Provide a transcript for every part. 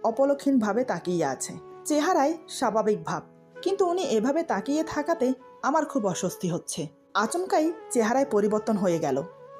অপলক্ষীনভাবে তাকিয়ে আছে। চেহারায় স্বাভাবিক ভাব, কিন্তু উনি এভাবে তাকিয়ে থাকাতে আমার খুব অস্বস্তি হচ্ছে। আচমকাই চেহারায় পরিবর্তন হয়ে গেল।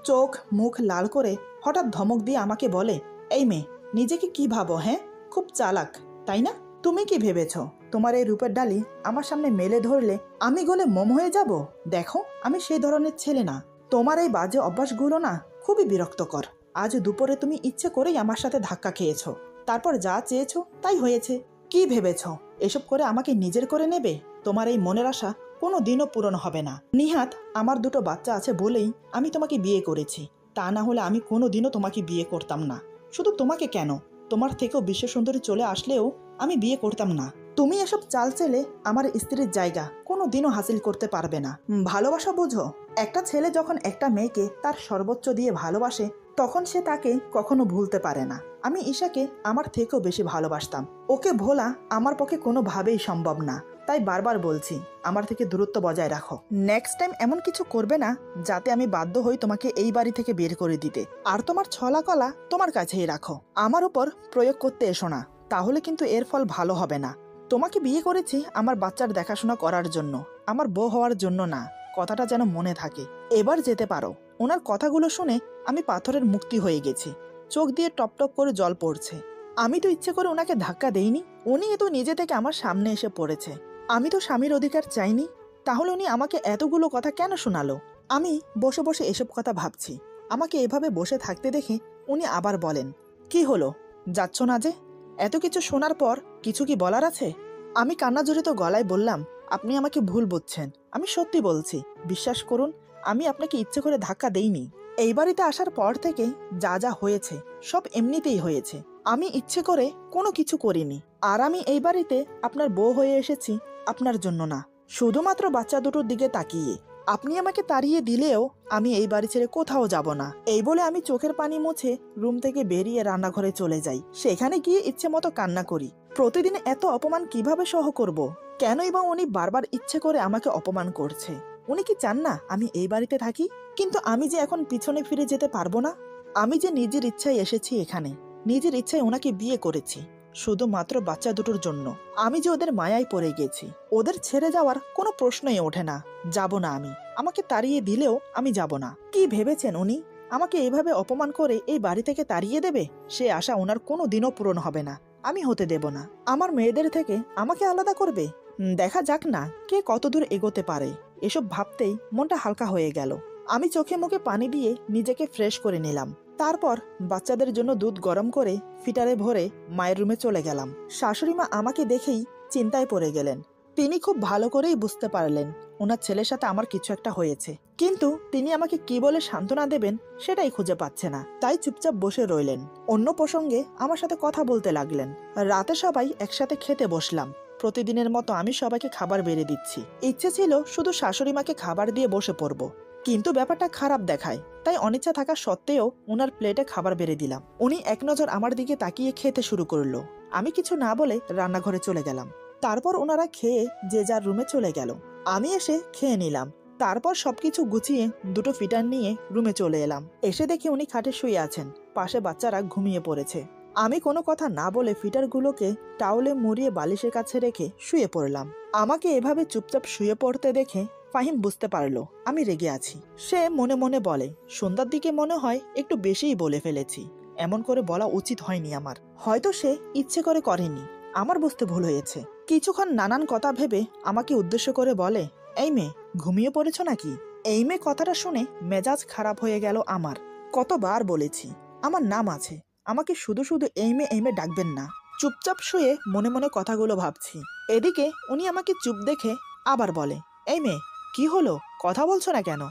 চোখ মুখ লাল করে হঠাৎ ধমক দিয়ে আমাকে বলে, এই মেয়ে, নিজেকে কি ভাবো? হ্যাঁ, খুব চালাক তাই না? তুমি কি ভেবেছ তোমার এই রূপের ডালি আমার সামনে মেলে ধরলে আমি গলে মোম হয়ে যাব? দেখো, আমি সেই ধরনের ছেলে না। তোমার এই বাজে অভ্যাসগুলো না খুবই বিরক্তকর। আজ দুপুরে তুমি ইচ্ছে করেই আমার সাথে ধাক্কা খেয়েছো, তারপর যা চেয়েছো তাই হয়েছে। কি ভেবেছ এসব করে আমাকে নিজের করে নেবে? তোমার এই মনের আশা কোনো দিনও পূরণ হবে না। নিহাত, আমার দুটো বাচ্চা আছে বলেই আমি তোমাকে বিয়ে করেছি। তা না হলে আমি কোনো দিনও তোমাকে বিয়ে করতাম না। শুধু তোমাকে কেন, তোমার থেকেও বিশ্বসুন্দরী চলে আসলেও আমি বিয়ে করতাম না। তুমি এসব চাল চেলে আমার স্ত্রীর জায়গা কোনো দিনও হাসিল করতে পারবে না। ভালোবাসা বোঝো? একটা ছেলে যখন একটা মেয়েকে তার সর্বোচ্চ দিয়ে ভালোবাসে তখন সে তাকে কখনো ভুলতে পারে না। আমি ঈশাকে আমার থেকেও বেশি ভালোবাসতাম। ওকে ভোলা আমার পক্ষে কোনোভাবেই সম্ভব না। তাই বারবার বলছি, আমার থেকে দূরত্ব বজায় রাখো। নেক্সট টাইম এমন কিছু করবে না যাতে আমি বাধ্য হই তোমাকে এই বাড়ি থেকে বের করে দিতে। আর তোমার ছলা কলা তোমার কাছেই রাখো, আমার উপর প্রয়োগ করতে এসো না, তাহলে কিন্তু এর ফল ভালো হবে না। তোমাকে বিয়ে করেছি আমার বাচ্চার দেখাশোনা করার জন্য, আমার বউ হওয়ার জন্য না। কথাটা যেন মনে থাকে। এবার যেতে পারো। ওনার কথাগুলো শুনে আমি পাথরের মুক্তি হয়ে গেছি। চোখ দিয়ে টপ টপ করে জল পড়ছে। আমি তো ইচ্ছে করে ওনাকে ধাক্কা দেইনি, উনি তো নিজে থেকে আমার সামনে এসে পড়েছে। আমি তো স্বামীর অধিকার চাইনি, তাহলে উনি আমাকে এতগুলো কথা কেন শোনালো? আমি বসে বসে এসব কথা ভাবছি। আমাকে এভাবে বসে থাকতে দেখে উনি আবার বলেন, কি হলো, যাচ্ছ না যে? এত কিছু শোনার পর কিছু কি বলার আছে? আমি কান্নাজড়িত গলায় বললাম, আপনি আমাকে ভুল বুঝছেন, আমি সত্যি বলছি, বিশ্বাস করুন, আমি আপনাকে ইচ্ছে করে ধাক্কা দেইনি। এই বাড়িতে আসার পর থেকে যা যা হয়েছে সব এমনিতেই হয়েছে। আমি ইচ্ছে করে কোনো কিছু করিনি। আর আমি এই বাড়িতে আপনার বউ হয়ে এসেছি আপনার জন্য না, শুধুমাত্র বাচ্চা দুটোর দিকে তাকিয়ে। আপনি আমাকে তাড়িয়ে দিলেও আমি এই বাড়ি ছেড়ে কোথাও যাব না। এই বলে আমি চোখের পানি মুছে রুম থেকে বেরিয়ে রান্নাঘরে চলে যাই। সেখানে গিয়ে ইচ্ছে মতো কান্না করি। প্রতিদিন এত অপমান কিভাবে সহ করব? কেনই বা উনি বারবার ইচ্ছে করে আমাকে অপমান করছে? উনি কি চান না আমি এই বাড়িতে থাকি? কিন্তু আমি যে এখন পিছনে ফিরে যেতে পারবো না। আমি যে নিজের ইচ্ছায় এসেছি এখানে, নিজের ইচ্ছায় ওনাকে বিয়ে করেছি শুধুমাত্র বাচ্চা দুটোর জন্য। আমি যে ওদের মায়ায় পড়ে গেছি, ওদের ছেড়ে যাওয়ার কোনো প্রশ্নই ওঠে না। যাব না আমি। আমাকে তাড়িয়ে দিলেও আমি যাব না। কি ভেবেছেন উনি আমাকে এভাবে অপমান করে এই বাড়ি থেকে তাড়িয়ে দেবে? সে আশা ওনার কোনো দিনও পূরণ হবে না। আমি হতে দেব না। আমার মেয়েদের থেকে আমাকে আলাদা করবে? দেখা যাক না কে কতদূর এগোতে পারে। এসব ভাবতেই মনটা হালকা হয়ে গেল। আমি চোখে মুখে পানি দিয়ে নিজেকে ফ্রেশ করে নিলাম। তারপর বাচ্চাদের জন্য দুধ গরম করে ফিটারে ভরে মায়ের রুমে চলে গেলাম। শাশুড়ি মা আমাকে দেখেই চিন্তায় পড়ে গেলেন। তিনি খুব ভালো করেই বুঝতে পারলেন ওনার ছেলের সাথে আমার কিছু একটা হয়েছে, কিন্তু তিনি আমাকে কি বলে সান্ত্বনা দেবেন সেটাই খুঁজে পাচ্ছে না। তাই চুপচাপ বসে রইলেন। অন্য প্রসঙ্গে আমার সাথে কথা বলতে লাগলেন। রাতে সবাই একসাথে খেতে বসলাম। প্রতিদিনের মতো আমি সবাইকে খাবার বেড়ে দিচ্ছি। ইচ্ছে ছিল শুধু শাশুড়ি মাকে খাবার দিয়ে বসে পড়ব, কিন্তু ব্যাপারটা খারাপ দেখায়, তাই অনিচ্ছা থাকা সত্ত্বেও ওনার প্লেটে খাবার বেড়ে দিলাম। উনি এক নজর আমার দিকে তাকিয়ে খেতে শুরু করলো। আমি কিছু না বলে রান্নাঘরে চলে গেলাম। তারপর ওনারা খেয়ে যে যার রুমে চলে গেল। আমি এসে খেয়ে নিলাম। তারপর সবকিছু গুছিয়ে দুটো ফিটার নিয়ে রুমে চলে এলাম। এসে দেখি উনি খাটে শুয়ে আছেন, পাশে বাচ্চারা ঘুমিয়ে পড়েছে। আমি কোনো কথা না বলে ফিটারগুলোকে টাওলে মুড়িয়ে বালিশের কাছে রেখে শুয়ে পড়লাম। আমাকে এভাবে চুপচাপ শুয়ে পড়তে দেখে ফাহিম বুঝতে পারলো আমি রেগে আছি। সে মনে মনে বলে, সন্ধ্যার দিকে মনে হয় একটু বেশিই বলে ফেলেছি, এমন করে বলা উচিত হয়নি আমার। হয়তো সে ইচ্ছে করে করেনি, আমার বুঝতে ভুল হয়েছে। কিছুক্ষণ নানান কথা ভেবে আমাকে উদ্দেশ্য করে বলে, এই মেয়ে, ঘুমিয়ে পড়েছ নাকি? এই মেয়ে কথাটা শুনে মেজাজ খারাপ হয়ে গেল আমার। কতবার বলেছি আমার নাম আছে, আমাকে শুধু শুধু এই মেয়ে ডাকবেন না। চুপচাপ শুয়ে মনে মনে কথাগুলো ভাবছি। এদিকে উনি আমাকে চুপ দেখে আবার বলে, এই মেয়ে, কি হলো, কথা বলছো না কেন?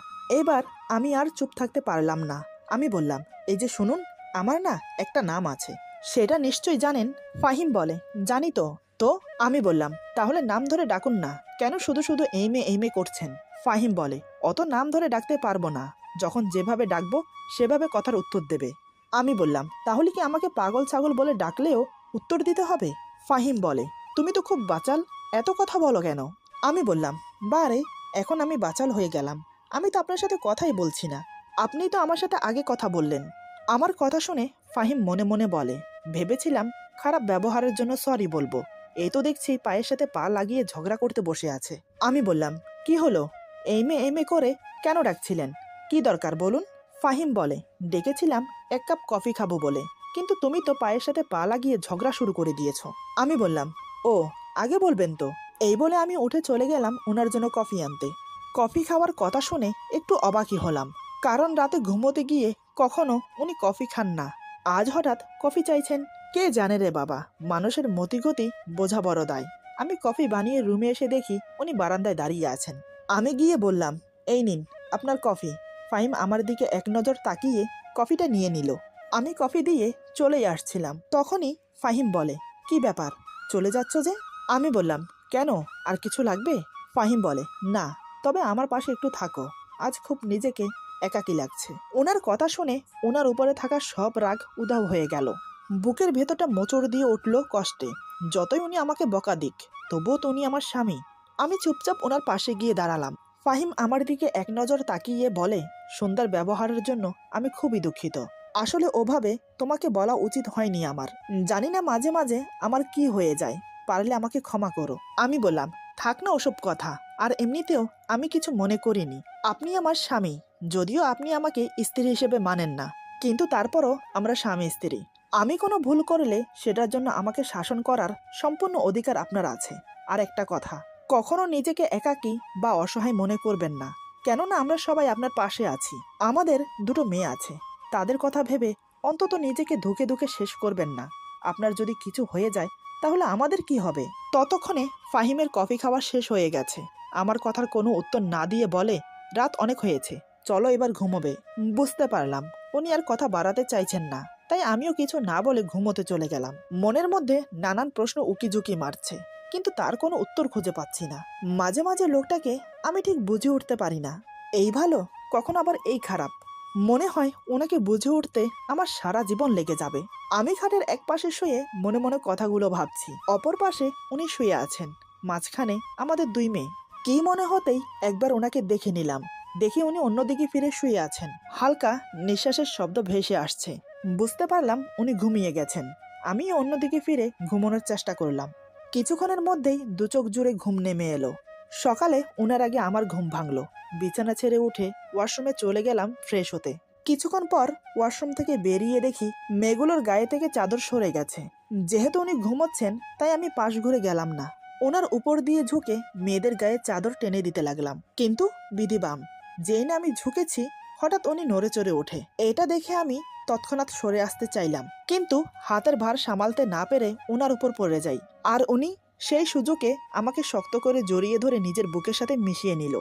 এবার আমি আর চুপ থাকতে পারলাম না। আমি বললাম, এই যে শুনুন, আমার না একটা নাম আছে, সেটা নিশ্চয়ই জানেন। ফাহিম বলে, জানি তো। তো আমি বললাম, তাহলে নাম ধরে ডাকুন না, কেন শুধু শুধু এই মেয়ে করছেন? ফাহিম বলে, অত নাম ধরে ডাকতে পারবো না, যখন যেভাবে ডাকবো সেভাবে কথার উত্তর দেবে। আমি বললাম, তাহলে কি আমাকে পাগল ছাগল বলে ডাকলেও উত্তর দিতে হবে? ফাহিম বলে, তুমি তো খুব বাচাল, এত কথা বলো কেন? আমি বললাম, বারে, এখন আমি বাচাল হয়ে গেলাম? আমি তো আপনার সাথে কথাই বলছি না, আপনি তো আমার সাথে আগে কথা বললেন। আমার কথা শুনে ফাহিম মনে মনে বলে, ভেবেছিলাম খারাপ ব্যবহারের জন্য সরি বলবো। এই তো দেখছি পায়ের সাথে পা লাগিয়ে ঝগড়া করতে বসে আছে। আমি বললাম, কি হলো? এই মে করে কেন ডাকছিলেন? কি দরকার বলুন? ফাহিম বলে, ডেকেছিলাম এক কাপ কফি খাবো বলে, কিন্তু তুমি তো পায়ের সাথে পা লাগিয়ে ঝগড়া শুরু করে দিয়েছো। আমি বললাম, ও, আগে বলবেন তো। এই বলে আমি উঠে চলে গেলাম ওনার জন্য কফি আনতে। কফি খাওয়ার কথা শুনে একটু অবাকই হলাম, কারণ রাতে ঘুমোতে গিয়ে কখনো উনি কফি খান না। আজ হঠাৎ কফি চাইছেন। কে জানে রে বাবা, মানুষের মতিগতি বোঝা বড় দায়। আমি কফি বানিয়ে রুমে এসে দেখি উনি বারান্দায় দাঁড়িয়ে আছেন। আমি গিয়ে বললাম, এই নিন আপনার কফি। ফাহিম আমার দিকে এক নজর তাকিয়ে কফিটা নিয়ে নিল। আমি কফি দিয়ে চলেই আসছিলাম, তখনই ফাহিম বলে, কি ব্যাপার, চলে যাচ্ছ যে? আমি বললাম, কেন, আর কিছু লাগবে? ফাহিম বলে, না, তবে আমার পাশে একটু থাকো, আজ খুব নিজেকে একাকী লাগছে। ওনার কথা শুনে ওনার উপরে থাকা সব রাগ উধাও হয়ে গেল। বুকের ভেতরটা মোচড় দিয়ে উঠল কষ্টে। যতই উনি আমাকে বকা দিক, তবুও তো উনি আমার স্বামী। আমি চুপচাপ ওনার পাশে গিয়ে দাঁড়ালাম। ফাহিম আমার দিকে এক নজর তাকিয়ে বলে, সন্ধ্যার ব্যবহারের জন্য আমি খুবই দুঃখিত। আসলে ওভাবে তোমাকে বলা উচিত হয়নি আমার। জানি না মাঝে মাঝে আমার কি হয়ে যায়, পারলে আমাকে ক্ষমা করো। আমি বললাম, থাক না ওসব কথা, আর এমনিতেও আমি কিছু মনে করিনি। আপনি আমার স্বামী, যদিও আপনি আমাকে স্ত্রী হিসেবে মানেন না, কিন্তু তারপরও আমরা স্বামী স্ত্রী। আমি কোনো ভুল করলে সেটার জন্য আমাকে শাসন করার সম্পূর্ণ অধিকার আপনার আছে। আর একটা কথা, কখনো নিজেকে একাকী বা অসহায় মনে করবেন না, কেননা আমরা সবাই আপনার পাশে আছি। আমাদের দুটো মেয়ে আছে, তাদের কথা ভেবে অন্তত নিজেকে ধুকে ধুকে শেষ করবেন না। আপনার যদি কিছু হয়ে যায় তাহলে আমাদের কি হবে? ততক্ষণে ফাহিমের কফি খাওয়া শেষ হয়ে গেছে। আমার কথার কোনো উত্তর না দিয়ে বলে, রাত অনেক হয়েছে, চলো এবার ঘুমোবে। বুঝতে পারলাম উনি আর কথা বাড়াতে চাইছেন না, তাই আমিও কিছু না বলে ঘুমোতে চলে গেলাম। মনের মধ্যে নানান প্রশ্ন উকিঝুঁকি মারছে, কিন্তু তার কোনো উত্তর খুঁজে পাচ্ছি না। মাঝে মাঝে লোকটাকে আমি ঠিক বুঝে উঠতে পারি না, এই ভালো কখন আবার এই খারাপ। মনে হয় ওনাকে বুঝে উঠতে আমার সারা জীবন লেগে যাবে। আমি খাটের এক পাশে শুয়ে মনে মনে কথাগুলো ভাবছি, অপর পাশে উনি শুয়ে আছেন, মাঝখানে আমাদের দুই মেয়ে। কি মনে হতেই একবার ওনাকে দেখে নিলাম। দেখে উনি অন্যদিকে ফিরে শুয়ে আছেন, হালকা নিঃশ্বাসের শব্দ ভেসে আসছে। বুঝতে পারলাম উনি ঘুমিয়ে গেছেন। আমি অন্যদিকে ফিরে ঘুমানোর চেষ্টা করলাম। কিছুক্ষণের মধ্যেই দু চোখ জুড়ে ঘুম নেমে এলো। সকালে উনার আগে আমার ঘুম ভাঙলো। বিছানা ছেড়ে উঠে ওয়াশরুমে চলে গেলাম ফ্রেশ হতে। কিছুক্ষণ পর ওয়াশরুম থেকে বেরিয়ে দেখি মেয়েগুলোর গায়ে থেকে চাদর সরে গেছে। যেহেতু উনি ঘুমোচ্ছেন তাই আমি পাশ ঘুরে গেলাম না, ওনার উপর দিয়ে ঝুঁকে মেয়েদের গায়ে চাদর টেনে দিতে লাগলাম। কিন্তু বিধিবাম, যেই না আমি ঝুঁকেছি হঠাৎ উনি নড়ে চড়ে ওঠে। এটা দেখে আমি তৎক্ষণাৎ সরে আসতে চাইলাম, কিন্তু হাতের ভার সামালতে না পেরে ওনার উপর পড়ে যাই, আর উনি সেই সুযোগে আমাকে শক্ত করে জড়িয়ে ধরে নিজের বুকের সাথে মিশিয়ে নিল।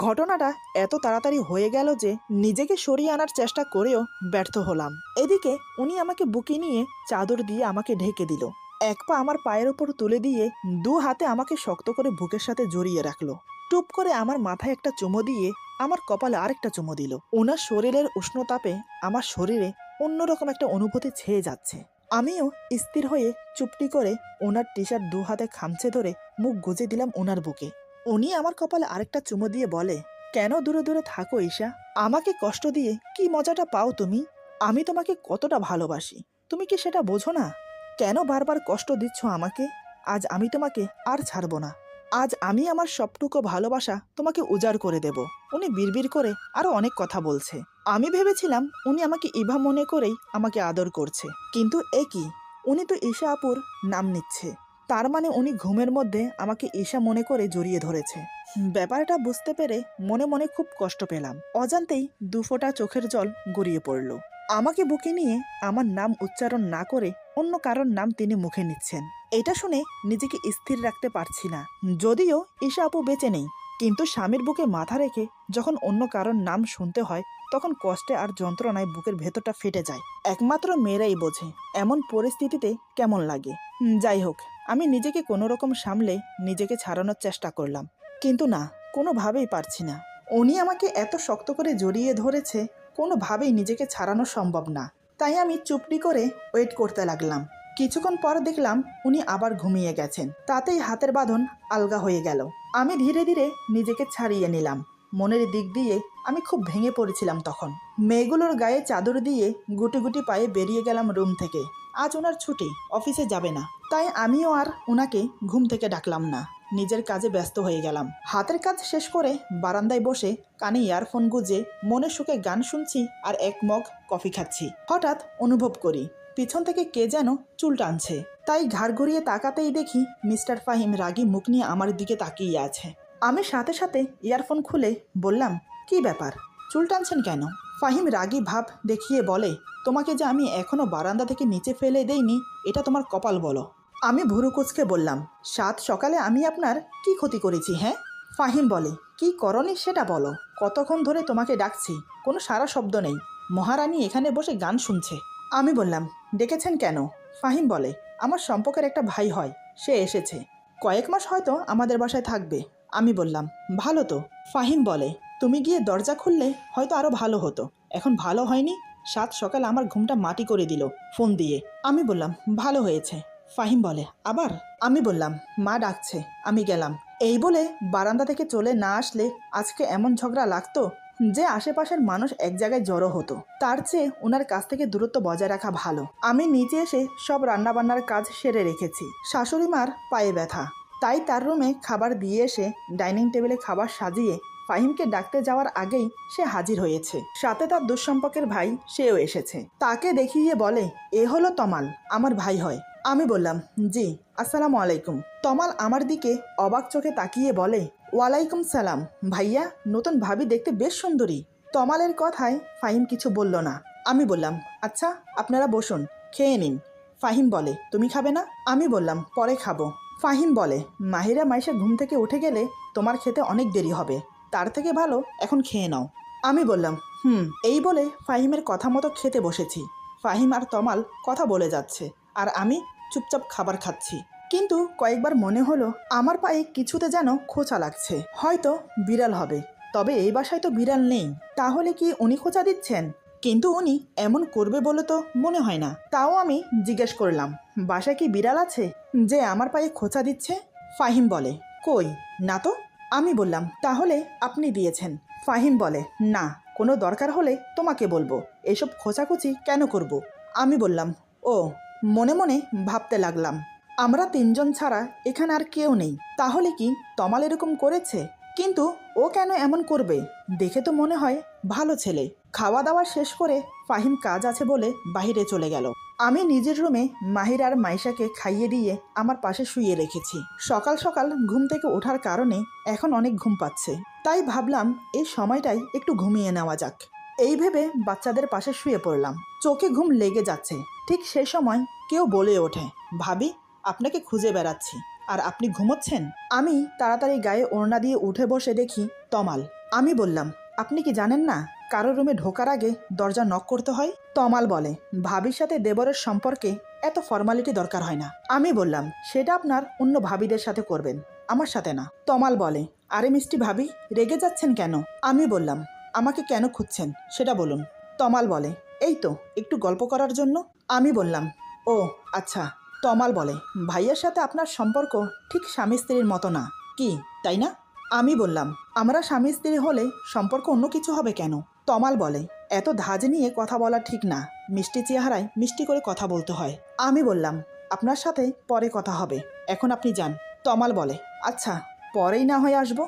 ঘটনাটা এত তাড়াতাড়ি হয়ে গেল যে নিজেকে সরিয়ে আনার চেষ্টা করেও ব্যর্থ হলাম। এদিকে উনি আমাকে বুকে নিয়ে চাদর দিয়ে আমাকে ঢেকে দিল। এক পা আমার পায়ের ওপর তুলে দিয়ে দু হাতে আমাকে শক্ত করে বুকের সাথে জড়িয়ে রাখলো। টুপ করে আমার মাথায় একটা চুমো দিয়ে আমার কপালে আরেকটা চুমো দিল। ওনার শরীরের উষ্ণতাপে আমার শরীরে অন্যরকম একটা অনুভূতি ছেয়ে যাচ্ছে। আমিও স্থির হয়ে চুপটি করে ওনার টি শার্ট দু হাতে খামচে ধরে মুখ গুজে দিলাম ওনার বুকে। উনি আমার কপালে আরেকটা চুমো দিয়ে বলে, কেন দূরে দূরে থাকো ঈশা? আমাকে কষ্ট দিয়ে কি মজাটা পাও তুমি? আমি তোমাকে কতটা ভালোবাসি, তুমি কি সেটা বোঝো না? কেন বারবার কষ্ট দিচ্ছ আমাকে? আজ আমি তোমাকে আর ছাড়বো না। আজ আমি আমার সবটুকু ভালোবাসা তোমাকে উজাড় করে দেব। উনি বিড়বিড় করে আরো অনেক কথা বলছে। আমি ভেবেছিলাম উনি আমাকে ইভা মনে করেই আমাকে আদর করছে, কিন্তু এ কি, উনি তো ঈশা আপুর নাম নিচ্ছে। তার মানে উনি ঘুমের মধ্যে আমাকে ঈশা মনে করে জড়িয়ে ধরেছে। ব্যাপারটা বুঝতে পেরে মনে মনে খুব কষ্ট পেলাম। অজান্তেই দুফোঁটা চোখের জল গড়িয়ে পড়ল। আমাকে বুকে নিয়ে আমার নাম উচ্চারণ না করে অন্য কারোর নাম তিনি মুখে নিচ্ছেন। এটা শুনে নিজেকে স্থির রাখতে পারছি না। যদিও ঈশা আপু বেঁচে নেই, কিন্তু স্বামীর বুকে মাথা রেখে যখন অন্য কারোর নাম শুনতে হয় তখন কষ্টে আর যন্ত্রণায় বুকের ভেতরটা ফেটে যায়। একমাত্র মেয়েরাই বোঝে এমন পরিস্থিতিতে কেমন লাগে। যাই হোক, আমি নিজেকে কোনো রকম সামলে নিজেকে ছাড়ানোর চেষ্টা করলাম, কিন্তু না, কোনোভাবেই পারছি না। উনি আমাকে এত শক্ত করে জড়িয়ে ধরেছে, কোনোভাবেই নিজেকে ছাড়ানো সম্ভব না। তাই আমি চুপটি করে ওয়েট করতে লাগলাম। কিছুক্ষণ পর দেখলাম উনি আবার ঘুমিয়ে গেছেন, তাতেই হাতের বাঁধন আলগা হয়ে গেল। আমি ধীরে ধীরে নিজেকে ছাড়িয়ে নিলাম। মনের দিক দিয়ে আমি খুব ভেঙে পড়েছিলাম তখন। মেয়েগুলোর গায়ে চাদর দিয়ে গুটি গুটি পায়ে বেরিয়ে গেলাম রুম থেকে। আজ ওনার ছুটি, অফিসে যাবে না, তাই আমিও আর ওনাকে ঘুম থেকে ডাকলাম না। নিজের কাজে ব্যস্ত হয়ে গেলাম। হাতের কাজ শেষ করে বারান্দায় বসে কানে ইয়ারফোন গুজে মনে সুখে গান শুনছি আর এক মগ কফি খাচ্ছি। হঠাৎ অনুভব করি পিছন থেকে কে যেন চুল টানছে। তাই ঘাড় ঘুরিয়ে তাকাতেই দেখি মিস্টার ফাহিম রাগী মুখ নিয়ে আমার দিকে তাকিয়ে আছে। আমি সাথে সাথে ইয়ারফোন খুলে বললাম, কি ব্যাপার, চুল টানছেন কেন? ফাহিম রাগী ভাব দেখিয়ে বলে, তোমাকে যে আমি এখনো বারান্দা থেকে নিচে ফেলে দেইনি, এটা তোমার কপাল বলো। আমি ভুরু কুচকে বললাম, সাত সকালে আমি আপনার কি ক্ষতি করেছি? হ্যাঁ। ফাহিম বলে, কি করনি সেটা বলো। কতক্ষণ ধরে তোমাকে ডাকছি, কোনো সারা শব্দ নেই। মহারানী এখানে বসে গান শুনছে। আমি বললাম, ডেকেছেন কেন? ফাহিম বলে, আমার সম্পর্কের একটা ভাই হয়, সে এসেছে, কয়েক মাস হয়তো আমাদের বাসায় থাকবে। আমি বললাম, ভালো তো। ফাহিম বলে, তুমি গিয়ে দরজা খুললে হয়তো আরো ভালো হতো, এখন ভালো হয়নি। সাত সকাল আমার ঘুমটা মাটি করে দিল ফোন দিয়ে। আমি বললাম, ভালো হয়েছে। ফাহিম বলে, আবার? আমি বললাম, মা ডাকছে, আমি গেলাম। এই বলে বারান্দা থেকে চলে না আসলে আজকে এমন ঝগড়া লাগতো যে আশেপাশের মানুষ এক জায়গায় জড়ো হতো। তার চেয়ে ওনার কাছ থেকে দূরত্ব বজায় রাখা ভালো। আমি নিচে এসে সব রান্নাবান্নার কাজ সেরে রেখেছি। শাশুড়ি মার পায়ে ব্যথা, তাই তার রুমে খাবার দিয়ে এসে ডাইনিং টেবিলে খাবার সাজিয়ে ফাহিমকে ডাকতে যাওয়ার আগেই সে হাজির হয়েছে। সাথে তার দুঃসম্পর্কের ভাই সেও এসেছে। তাকে দেখিয়ে বলে, এ হলো তমাল, আমার ভাই হয়। আমি বললাম, জি, আসসালামু আলাইকুম। তমাল আমার দিকে অবাক চোখে তাকিয়ে বলে, ওয়ালাইকুম সালাম ভাইয়া, নতুন ভাবি দেখতে বেশ সুন্দরী। তমালের কথায় ফাহিম কিছু বলল না। আমি বললাম, আচ্ছা আপনারা বসুন, খেয়ে নিন। ফাহিম বলে, তুমি খাবে না? আমি বললাম, পরে খাবো। ফাহিম বলে, মাহিরা মাইশা ঘুম থেকে উঠে গেলে তোমার খেতে অনেক দেরি হবে, তার থেকে ভালো এখন খেয়ে নাও। আমি বললাম, এই বলে ফাহিমের কথা মতো খেতে বসেছি। ফাহিম আর তমাল কথা বলে যাচ্ছে আর আমি চুপচাপ খাবার খাচ্ছি। কিন্তু কয়েকবার মনে হলো আমার পায়ে কিছুতে যেন খোঁচা লাগছে, হয়তো বিড়াল হবে। তবে এই বাসায় তো বিড়াল নেই, তাহলে কি উনি খোঁচা দিচ্ছেন? কিন্তু উনি এমন করবে বলে তো মনে হয় না। তাও আমি জিজ্ঞেস করলাম, বাসায় কি বিড়াল আছে যে আমার পায়ে খোঁচা দিচ্ছে? ফাহিম বলে, কই না তো। আমি বললাম, তাহলে আপনি দিয়েছেন। ফাহিম বলে, না, কোনো দরকার হলে তোমাকে বলবো, এসব খোঁচাখুচি কেন করব? আমি বললাম, ও। মনে মনে ভাবতে লাগলাম, আমরা তিনজন ছাড়া এখানে আর কেউ নেই, তাহলে কি তমাল এরকম করেছে? কিন্তু ও কেন এমন করবে? দেখে তো মনে হয় ভালো ছেলে। খাওয়া দাওয়া শেষ করে ফাহিম কাজ আছে বলে বাইরে চলে গেল। আমি নিজের রুমে মাহির আর মাইশাকে খাইয়ে দিয়ে আমার পাশে শুইয়ে রেখেছি। সকাল সকাল ঘুম থেকে ওঠার কারণে এখন অনেক ঘুম পাচ্ছে, তাই ভাবলাম এই সময়টাই একটু ঘুমিয়ে নেওয়া যাক। এই ভেবে বাচ্চাদের পাশে শুয়ে পড়লাম। চোখে ঘুম লেগে যাচ্ছে। ঠিক সেই সময় কেউ বলে ওঠে, ভাবি, আপনাকে খুঁজে বেড়াচ্ছি আর আপনি ঘুমোচ্ছেন। আমি তাড়াতাড়ি গায়ে ওড়না দিয়ে উঠে বসে দেখি তমাল। আমি বললাম, আপনি কি জানেন না কারোর রুমে ঢোকার আগে দরজা নক করতে হয়? তমাল বলে, ভাবির সাথে দেবরের সম্পর্কে এত ফর্মালিটি দরকার হয় না। আমি বললাম, সেটা আপনার অন্য ভাবিদের সাথে করবেন, আমার সাথে না। তমাল বলে, আরে মিষ্টি ভাবি, রেগে যাচ্ছেন কেন? আমি বললাম, আমাকে কেন খুঁজছেন সেটা বলুন। তমাল বলে, এই তো একটু গল্প করার জন্য। আমি বললাম, ও আচ্ছা। তমাল বলে, ভাইয়ের সাথে আপনার সম্পর্ক ঠিক স্বামী স্ত্রীর মতো না, কি তাই না? আমি বললাম, আমরা স্বামী স্ত্রী হলে সম্পর্ক অন্য কিছু হবে কেন? তমাল বলে, এত ধাজ নিয়ে কথা বলা ঠিক না, মিষ্টি চেহারায় মিষ্টি করে কথা বলতে হয়। আমি বললাম, আপনার সাথে পরে কথা হবে, এখন আপনি যান। তমাল বলে, আচ্ছা, পরেই না হয়ে আসবো।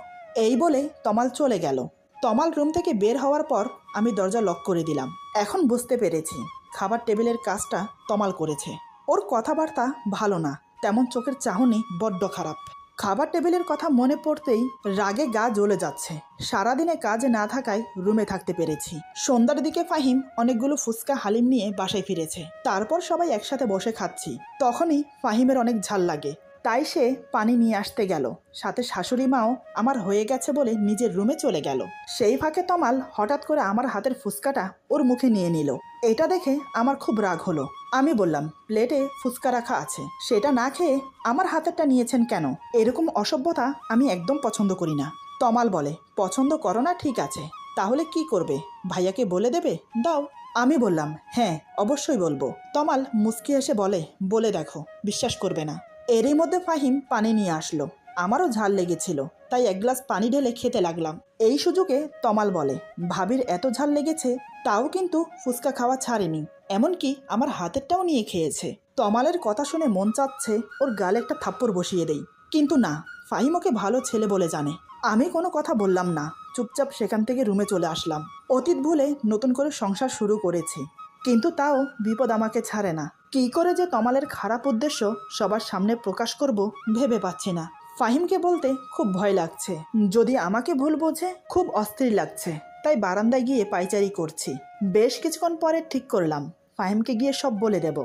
এই বলে তমাল চলে গেল। তমাল রুম থেকে বের হওয়ার পর আমি দরজা লক করে দিলাম। এখন বুঝতে পেরেছি খাবার টেবিলের কাজটা তমাল করেছে। ওর কথাবার্তা ভালো না, তেমন চোখের চাহনি বড্ড খারাপ। খাবার টেবিলের কথা মনে পড়তেই রাগে গা জ্বলে যাচ্ছে। সারাদিনে কাজে না থাকায় রুমে থাকতে পেরেছি। সন্ধ্যার দিকে ফাহিম অনেকগুলো ফুচকা হালিম নিয়ে বাসায় ফিরেছে। তারপর সবাই একসাথে বসে খাচ্ছি। তখনই ফাহিমের অনেক ঝাল লাগে, তাই সে পানি নিয়ে আসতে গেল। সাথে শাশুড়ি মাও আমার হয়ে গেছে বলে নিজের রুমে চলে গেল। সেই ফাঁকে তমাল হঠাৎ করে আমার হাতের ফুচকাটা ওর মুখে নিয়ে নিল। এটা দেখে আমার খুব রাগ হলো। আমি বললাম, প্লেটে ফুচকা রাখা আছে, সেটা না খেয়ে আমার হাতেরটা নিয়েছেন কেন? এরকম অসভ্যতা আমি একদম পছন্দ করি না। তমাল বলে, পছন্দ করো না ঠিক আছে, তাহলে কি করবে? ভাইয়াকে বলে দেবে? দাও। আমি বললাম, হ্যাঁ অবশ্যই বলবো। তমাল মুচকি এসে বলে, বলে দেখো, বিশ্বাস করবে না। এরই মধ্যে ফাহিম পানি নিয়ে আসলো। আমারও ঝাল লেগেছিল, তাই এক গ্লাস পানি ঢেলে খেতে লাগলাম। এই সুযোগে তমাল বলে, ভাবির এত ঝাল লেগেছে, তাও কিন্তু ফুচকা খাওয়া ছাড়েনি, এমনকি আমার হাতেরটাও নিয়ে খেয়েছে। তমালের কথা শুনে মন চাচ্ছে ওর গালে একটা থাপ্পড় বসিয়ে দেই, কিন্তু না, ফাহিম ওকে ভালো ছেলে বলে জানে। আমি কোনো কথা বললাম না, চুপচাপ সেখান থেকে রুমে চলে আসলাম। অতীত ভুলে নতুন করে সংসার শুরু করেছি, কিন্তু তাও বিপদ আমাকে ছাড়ে না। কী করে যে তমালের খারাপ উদ্দেশ্য সবার সামনে প্রকাশ করব ভেবে পাচ্ছি না। ফাহিমকে বলতে খুব ভয় লাগছে, যদি আমাকে ভুল বোঝে খুব অস্থির লাগছে, তাই বারান্দায় গিয়ে পায়চারি করছি। বেশ কিছুক্ষণ পরে ঠিক করলাম ফাহিমকে গিয়ে সব বলে দেব।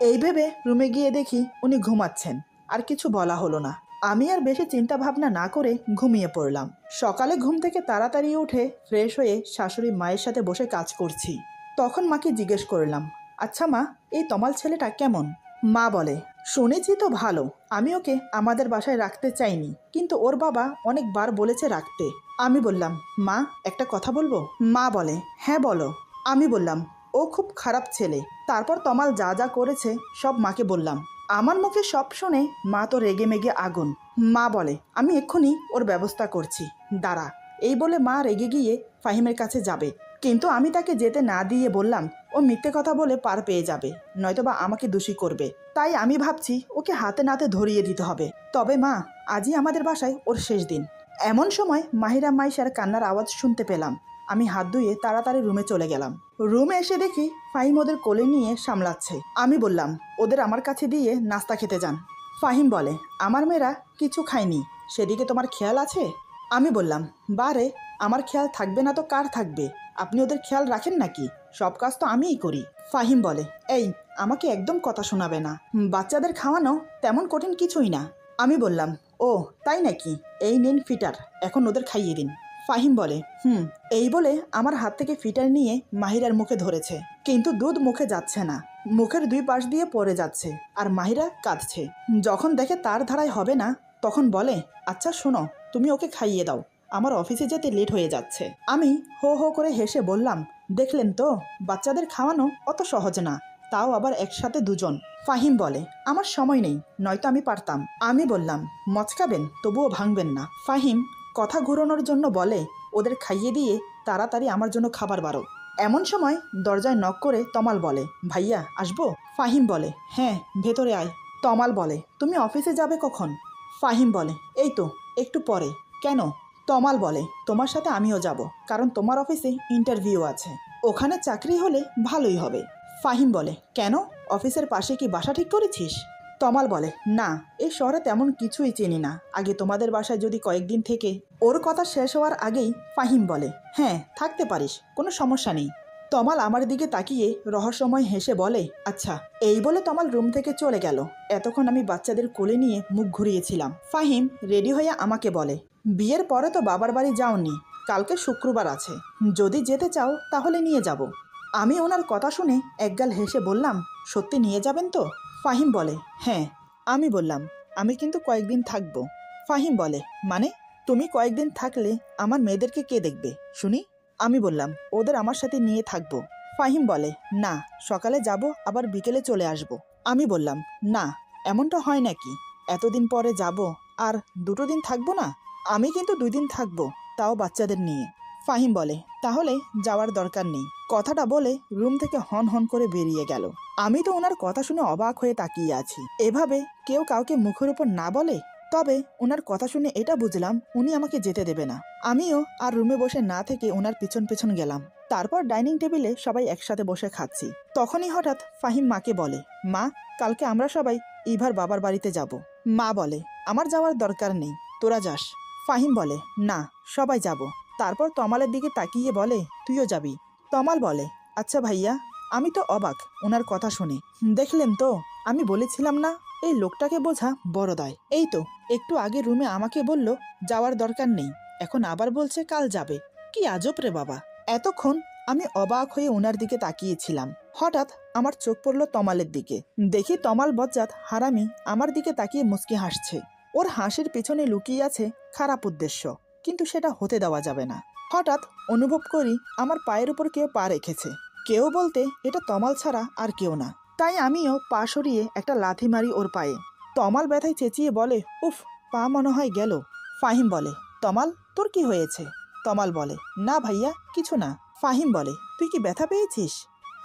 এই ভেবে রুমে গিয়ে দেখি উনি ঘুমাচ্ছেন, আর কিছু বলা হলো না। আমি আর বেশি চিন্তা ভাবনা না করে ঘুমিয়ে পড়লাম। সকালে ঘুম থেকে তাড়াতাড়ি উঠে ফ্রেশ হয়ে শাশুড়ি মায়ের সাথে বসে কাজ করছি। তখন মাকে জিজ্ঞেস করলাম, আচ্ছা মা, এই তমাল ছেলেটা কেমন? মা বলে, শুনেছি তো ভালো, আমি ওকে আমাদের বাসায় রাখতে চাইনি, কিন্তু ওর বাবা অনেকবার বলেছে রাখতে। আমি বললাম, মা একটা কথা বলবো? মা বলে, হ্যাঁ বলো। আমি বললাম, ও খুব খারাপ ছেলে। তারপর তমাল যা যা করেছে সব মাকে বললাম। আমার মুখে সব শুনে মা তো রেগে মেগে আগুন। মা বলে, আমি এক্ষুনি ওর ব্যবস্থা করছি, দাঁড়া। এই বলে মা রেগে গিয়ে ফাহিমের কাছে যাবে, কিন্তু আমি তাকে যেতে না দিয়ে বললাম, ও মিথ্যে কথা বলে পার পেয়ে যাবে, নয়তোবা আমাকে দোষী করবে। তাই আমি ভাবছি ওকে হাতে নাতে ধরিয়ে দিতে হবে। তবে মা, আজই আমাদের বাসায় ওর শেষ দিন। এমন সময় মাহিরা মাইশার কান্নার আওয়াজ শুনতে পেলাম। আমি হাত ধুয়ে তাড়াতাড়ি রুমে চলে গেলাম। রুমে এসে দেখি ফাহিম ওদের কোলে নিয়ে সামলাচ্ছে। আমি বললাম, ওদের আমার কাছে দিয়ে নাস্তা খেতে যান। ফাহিম বলে, আমার মেয়েরা কিছু খায়নি, সেদিকে তোমার খেয়াল আছে? আমি বললাম, বারে, আমার খেয়াল থাকবে না তো কার থাকবে? আপনি ওদের খেয়াল রাখেন নাকি? সব কাজ তো আমিই করি। ফাহিম বলে, এই, আমাকে একদম কথা শোনাবে না, বাচ্চাদের খাওয়ানো তেমন কঠিন কিছুই না। আমি বললাম, ও তাই নাকি, এই নিন ফিটার, এখন ওদের খাইয়ে দিন। ফাহিম বলে, এই বলে আমার হাত থেকে ফিটার নিয়ে মাহিরার মুখে ধরেছে, কিন্তু দুধ মুখে যাচ্ছে না, মুখের দুই পাশ দিয়ে পড়ে যাচ্ছে, আর মাহিরা কাঁদছে। যখন দেখে তার ধারায় হবে না, তখন বলে, আচ্ছা শোনো, তুমি ওকে খাইয়ে দাও, আমার অফিসে যেতে লেট হয়ে যাচ্ছে। আমি হো হো করে হেসে বললাম, দেখলেন তো, বাচ্চাদের খাওয়ানো অত সহজ না, তাও আবার একসাথে দুজন। ফাহিম বলে, আমার সময় নেই, নয়তো আমি পারতাম। আমি বললাম, মচকাবেন তবুও ভাঙবেন না। ফাহিম কথা ঘুরানোর জন্য বলে, ওদের খাইয়ে দিয়ে তাড়াতাড়ি আমার জন্য খাবার বাড়ো। এমন সময় দরজায় নক করে তমাল বলে, ভাইয়া আসবো? ফাহিম বলে, হ্যাঁ ভেতরে আয়। তমাল বলে, তুমি অফিসে যাবে কখন? ফাহিম বলে, এই তো একটু পরে। কেন? তমাল বলে, তোমার সাথে আমিও যাব, কারণ তোমার অফিসে ইন্টারভিউ আছে, ওখানে চাকরি হলে ভালোই হবে। ফাহিম বলে, কেন, অফিসের পাশে কি বাসা ঠিক করেছিস? তমাল বলে, না, এই শহরে তেমন কিছুই চিনি না, আগে তোমাদের বাসায় যদি কয়েকদিন থেকে। ওর কথা শেষ হওয়ার আগেই ফাহিম বলে, হ্যাঁ থাকতে পারিস, কোনো সমস্যা নেই। তমাল আমার দিকে তাকিয়ে রহস্যময় হেসে বলে, আচ্ছা। এই বলে তমাল রুম থেকে চলে গেল। এতক্ষণ আমি বাচ্চাদের কোলে নিয়ে মুখ ঘুরিয়েছিলাম। ফাহিম রেডি হয়ে আমাকে বলে, বিয়ের পরে তো বাবার বাড়ি যাওনি, কালকে শুক্রবার আছে, যদি যেতে চাও তাহলে নিয়ে যাব। আমি ওনার কথা শুনে একগাল হেসে বললাম, সত্যি নিয়ে যাবেন তো? ফাহিম বলে, হ্যাঁ। আমি বললাম, আমি কিন্তু কয়েকদিন থাকবো। ফাহিম বলে, মানে? তুমি কয়েকদিন থাকলে আমার মেয়েদেরকে কে দেখবে শুনি? আমি বললাম, ওদের আমার সাথে নিয়ে থাকবো। ফাহিম বলে, না, সকালে যাব আবার বিকেলে চলে আসব। আমি বললাম, না, এমনটা হয় নাকি? এতদিন পরে যাব আর 2 দিন থাকবো না? আমি কিন্তু 2 দিন থাকবো, তাও বাচ্চাদের নিয়ে। ফাহিম বলে, তাহলে যাওয়ার দরকার নেই। কথাটা বলে রুম থেকে হন হন করে বেরিয়ে গেল। আমি তো ওনার কথা শুনে অবাক হয়ে তাকিয়ে আছি। এভাবে কেউ কাউকে মুখের উপর না বলে? তবে ওনার কথা শুনে এটা বুঝলাম উনি আমাকে যেতে দেবে না। আমিও আর রুমে বসে না থেকে ওনার পিছন পিছন গেলাম। তারপর ডাইনিং টেবিলে সবাই একসাথে বসে খাচ্ছি। তখনই হঠাৎ ফাহিম মাকে বলে, মা, কালকে আমরা সবাই ইভার বাবার বাড়িতে যাব। মা বলে, আমার যাওয়ার দরকার নেই, তোরা যাস। ফাহিম বলে, না, সবাই যাব। তারপর তমালের দিকে তাকিয়ে বলে, তুইও যাবি? তমাল বলে, আচ্ছা ভাইয়া। আমি তো অবাক ওনার কথা শুনে। দেখলেন তো, আমি বলেছিলাম না, এই লোকটাকে বোঝা বড় দায়। এই তো একটু আগে রুমে আমাকে বলল যাওয়ার দরকার নেই, এখন আবার বলছে কাল যাবে। কি আজব রে বাবা। এতক্ষণ আমি অবাক হয়ে ওনার দিকে তাকিয়েছিলাম। হঠাৎ আমার চোখ পড়ল তমালের দিকে। দেখি তমাল বজ্জাত হারামি আমার দিকে তাকিয়ে মুচকি হাসছে। ওর হাসির পেছনে লুকিয়ে আছে খারাপ উদ্দেশ্য, কিন্তু সেটা হতে দেওয়া যাবে না। হঠাৎ অনুভব করি আমার পায়ের উপর কেউ পা রেখেছে। কেউ বলতে এটা তমাল ছাড়া আর কেউ না। তাই আমিও পা সরিয়ে একটা লাথি মারি ওর পায়ে। তমাল ব্যথায় চেঁচিয়ে বলে, উফ, পা মনে হয় গেল। ফাহিম বলে, তমাল তোর কি হয়েছে? তমাল বলে, না ভাইয়া কিছু না। ফাহিম বলে, তুই কি ব্যথা পেয়েছিস?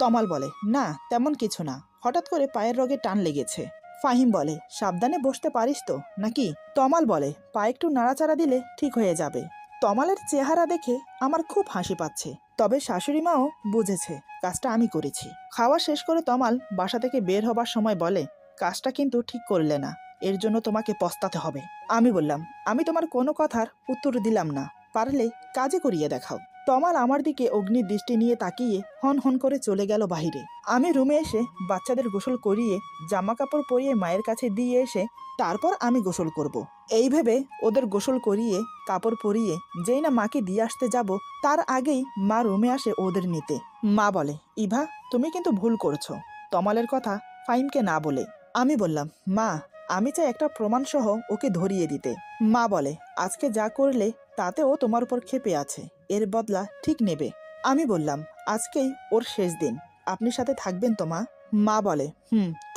তমাল বলে, না তেমন কিছু না, হঠাৎ করে পায়ের রগে টান লেগেছে। ফাহিম বলে, সাবধানে বসতে পারিস তো নাকি? তমাল বলে, পা একটু নাড়াচাড়া দিলে ঠিক হয়ে যাবে। তমালের চেহারা দেখে আমার খুব হাসি পাচ্ছে, তবে শাশুড়ি মাও বুঝেছে কাজটা আমি করেছি। খাওয়া শেষ করে তমাল বাসা থেকে বের হবার সময় বলে, কাজটা কিন্তু ঠিক করলে না, এর জন্য তোমাকে পস্তাতে হবে। আমি বললাম, আমি তোমার কোনো কথার উত্তর দিলাম না, পারলে কাজে করিয়ে দেখাও। তমাল আমার দিকে অগ্নি দৃষ্টি নিয়ে তাকিয়ে হন হন করে চলে গেল বাহিরে। আমি রুমে এসে বাচ্চাদের গোসল করিয়ে জামা কাপড় পরিয়ে মায়ের কাছে দিয়ে এসে তারপর আমি গোসল করব। এই ভেবে ওদের গোসল করিয়ে কাপড় পরিয়ে যেই না মাকে দিয়ে আসতে যাব, তার আগেই মা রুমে আসে ওদের নিতে। মা বলে, ইভা তুমি কিন্তু ভুল করছো, তমালের কথা ফাহিমকে না বলে। আমি বললাম, মা আমি চাই একটা প্রমাণ সহ ওকে ধরিয়ে দিতে। মা বলে, আজকে যা করলে তাতে ও তোমার উপর ক্ষেপে আছে, এর বদলা ঠিক নেবে। আমি বললাম, আজকেই ওর শেষ দিন, আপনি সাথে থাকবেন তো মা? মা বলে,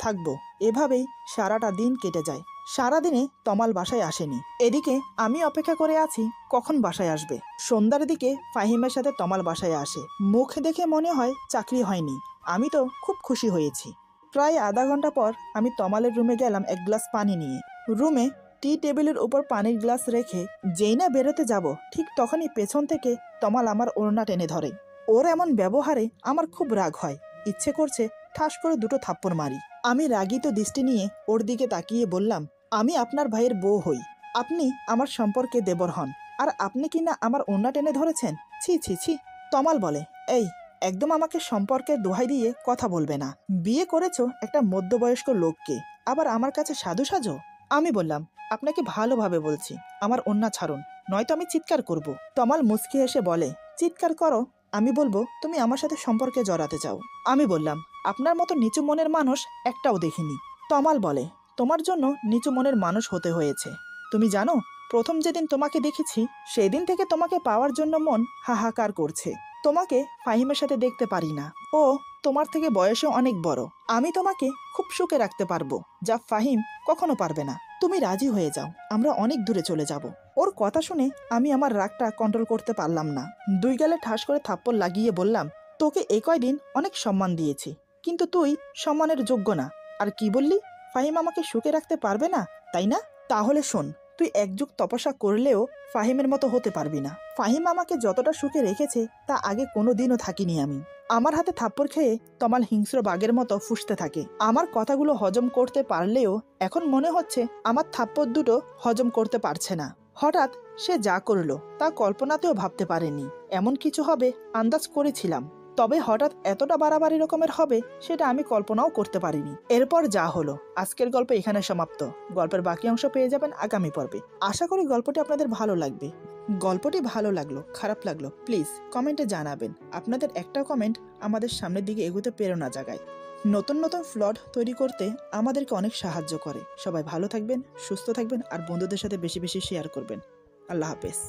থাকবো। এভাবেই সারাটা দিন কেটে যায়। সারাদিনে তমাল বাসায় আসেনি। এদিকে আমি অপেক্ষা করে আছি কখন বাসায় আসবে। সন্ধ্যার দিকে ফাহিমের সাথে তমাল বাসায় আসে। মুখ দেখে মনে হয় চাকরি হয়নি। আমি তো খুব খুশি হয়েছি। প্রায় আধা ঘন্টা পর আমি তমালের রুমে গেলাম এক গ্লাস পানি নিয়ে। রুমে টি টেবিলের উপর পানির গ্লাস রেখে যেই না বেরোতে যাব, ঠিক তখনই পেছন থেকে তমাল আমার ওড়না টেনে ধরে। ওর এমন ব্যবহারে আমার খুব রাগ হয়, ইচ্ছে করছে ঠাস করে দুটো থাপ্পড় মারি। আমি রাগিত দৃষ্টি নিয়ে ওর দিকে তাকিয়ে বললাম, আমি আপনার ভাইয়ের বউ হই, আপনি আমার সম্পর্কে দেবর হন, আর আপনি কি না আমার ওড়না টেনে ধরেছেন? ছি ছি ছি। তমাল বলে, এই একদম আমাকে সম্পর্কের দোহাই দিয়ে কথা বলবে না। বিয়ে করেছো একটা মধ্যবয়স্ক লোককে, আবার আমার কাছে সাধু সাজো? আমি বললাম, আপনাকে ভালোভাবে বলছি, আমার ওড়না ছাড়ুন, নয়তো আমি চিৎকার করব। তমাল মুচকি হেসে বলে, চিৎকার করো, আমি বলবো তুমি আমার সাথে সম্পর্কে জড়াতে চাও। আমি বললাম, আপনার মতো নিচু মনের মানুষ একটাও দেখিনি। তমাল বলে, তোমার জন্য নিচু মনের মানুষ হতে হয়েছে। তুমি জানো, প্রথম যেদিন তোমাকে দেখেছি সেদিন থেকে তোমাকে পাওয়ার জন্য মন হাহাকার করছে। তোমাকে ফাহিমের সাথে দেখতে পারি না, ও তোমার থেকে বয়সে অনেক বড়। আমি তোমাকে খুব সুখে রাখতে পারবো, যা ফাহিম কখনো পারবে না। তুমি রাজি হয়ে যাও, আমরা অনেক দূরে চলে যাব। ওর কথা শুনে আমি আমার রাগটা কন্ট্রোল করতে পারলাম না। দুই গালে ঠাস করে থাপ্পড় লাগিয়ে বললাম, তোকে এই কয়দিন অনেক সম্মান দিয়েছি, কিন্তু তুই সম্মানের যোগ্য না। আর কি বললি? ফাহিম আমাকে সুখে রাখতে পারবে না, তাই না? তাহলে শোন, তুই এক যুগ তপস্যা করলেও ফাহিমের মতো হতে পারবি না। ফাহিম আমাকে যতটা সুখে রেখেছে তা আগে কোনো দিনও থাকিনি আমি। আমার হাতে থাপ্পড় খেয়ে তমাল হিংস্র বাঘের মতো ফুঁসতে থাকে। আমার কথাগুলো হজম করতে পারলেও এখন মনে হচ্ছে আমার থাপ্পড় দুটো হজম করতে পারছে না। হঠাৎ সে যা করলো তা কল্পনাতেও ভাবতে পারেনি। এমন কিছু হবে আন্দাজ করেছিলাম, তবে হঠাৎ এতটা বাড়াবাড়ি রকমের হবে সেটা আমি কল্পনাও করতে পারিনি। এরপর যা হলো, আজকের গল্প এখানে সমাপ্ত। গল্পের বাকি অংশ পেয়ে যাবেন আগামী পর্বে। আশা করি গল্পটি আপনাদের ভালো লাগবে। গল্পটি ভালো লাগলো, খারাপ লাগলো, প্লিজ কমেন্টে জানাবেন। আপনাদের একটা কমেন্ট আমাদের সামনের দিকে এগোতে প্রেরণা জাগায়। নতুন নতুন প্লট তৈরি করতে আমাদেরকে অনেক সাহায্য করে। সবাই ভালো থাকবেন, সুস্থ থাকবেন, আর বন্ধুদের সাথে বেশি বেশি শেয়ার করবেন। আল্লাহ হাফেজ।